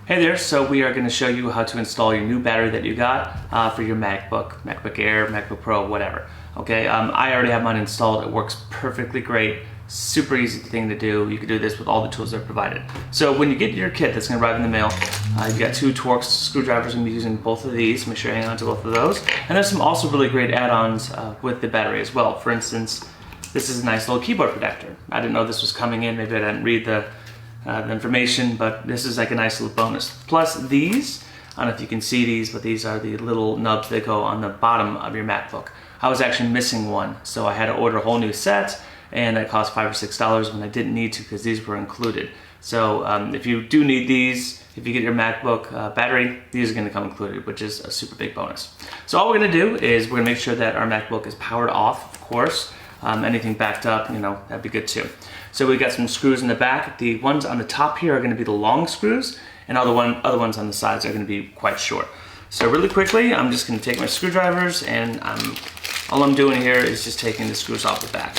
Hey there, so we are going to show you how to install your new battery that you got for your MacBook Air, MacBook Pro, whatever. Okay, I already have mine installed. It works perfectly great. Super easy thing to do. You can do this with all the tools that are provided. So when you get your kit that's going to arrive in the mail, you've got two Torx screwdrivers. I'm going to be using both of these. Make sure you hang on to both of those. And there's some also really great add-ons with the battery as well. For instance, this is a nice little keyboard protector. I didn't know this was coming in. Maybe I didn't read the information, but this is like a nice little bonus. Plus these, I don't know if you can see these, but these are the little nubs that go on the bottom of your MacBook. I was actually missing one, so I had to order a whole new set, and it cost $5 or $6 when I didn't need to because these were included. So if you do need these, if you get your MacBook battery, these are going to come included, which is a super big bonus. So all we're going to do is we're going to make sure that our MacBook is powered off, of course. Anything backed up, that'd be good too. So we got some screws in the back. The ones on the top here are going to be the long screws, and other ones on the sides are going to be quite short. So really quickly, I'm just going to take my screwdrivers, and all I'm doing here is just taking the screws off the back.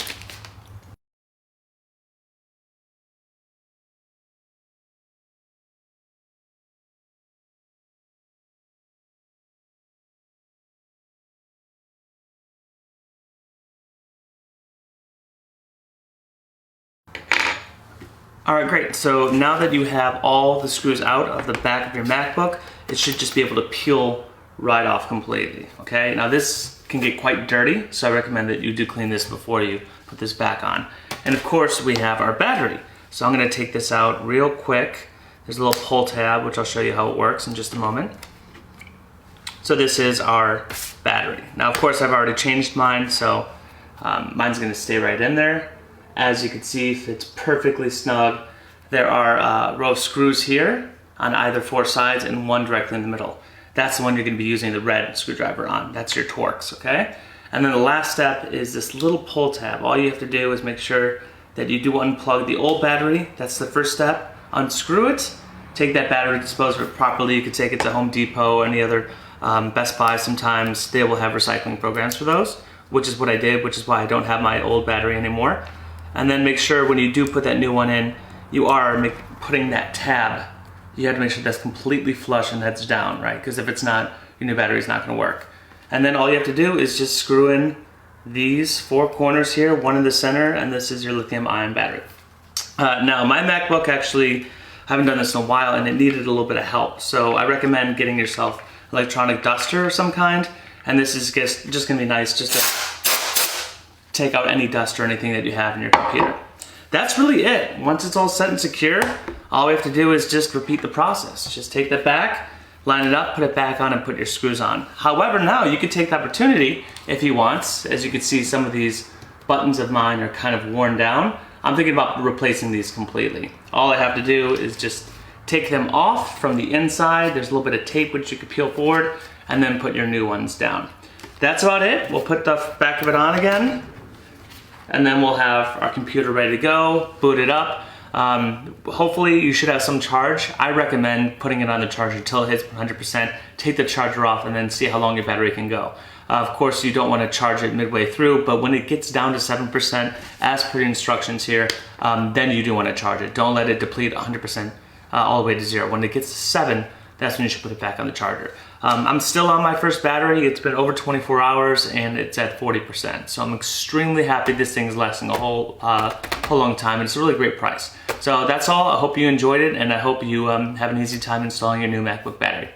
Alright, great. So now that you have all the screws out of the back of your MacBook, it should just be able to peel right off completely, okay? Now this can get quite dirty, so I recommend that you do clean this before you put this back on. And of course, we have our battery. So I'm gonna take this out real quick. There's a little pull tab, which I'll show you how it works in just a moment. So this is our battery. Now, of course, I've already changed mine, so mine's gonna stay right in there. As you can see, it's perfectly snug. There are a row of screws here on either four sides and one directly in the middle. That's the one you're going to be using the red screwdriver on. That's your Torx, okay? And then the last step is this little pull tab. All you have to do is make sure that you do unplug the old battery. That's the first step. Unscrew it. Take that battery, dispose of it properly. You could take it to Home Depot or any other Best Buy. Sometimes they will have recycling programs for those, which is what I did, which is why I don't have my old battery anymore. And then make sure when you do put that new one in, you are putting that tab. You have to make sure that's completely flush and that's down, right? Because if it's not, your new battery is not going to work. And then all you have to do is just screw in these four corners here, one in the center, and this is your lithium-ion battery. Now, my MacBook actually, I haven't done this in a while, and it needed a little bit of help. So I recommend getting yourself an electronic duster of some kind, and this is just going to be nice just to take out any dust or anything that you have in your computer. That's really it. Once it's all set and secure, all we have to do is just repeat the process. Just take that back, line it up, put it back on, and put your screws on. However, now you could take the opportunity, if you want. As you can see, some of these buttons of mine are kind of worn down. I'm thinking about replacing these completely. All I have to do is just take them off from the inside. There's a little bit of tape which you could peel forward, and then put your new ones down. That's about it. We'll put the back of it on again, and then we'll have our computer ready to go, boot it up. Hopefully you should have some charge. I recommend putting it on the charger until it hits 100%, take the charger off, and then see how long your battery can go. Of course, you don't want to charge it midway through, but when it gets down to 7%, as per the instructions here, then you do want to charge it. Don't let it deplete 100% all the way to 0. When it gets to 7, that's when you should put it back on the charger. I'm still on my first battery. It's been over 24 hours and it's at 40%. So I'm extremely happy this thing is lasting a whole long time, and it's a really great price. So that's all. I hope you enjoyed it, and I hope you have an easy time installing your new MacBook battery.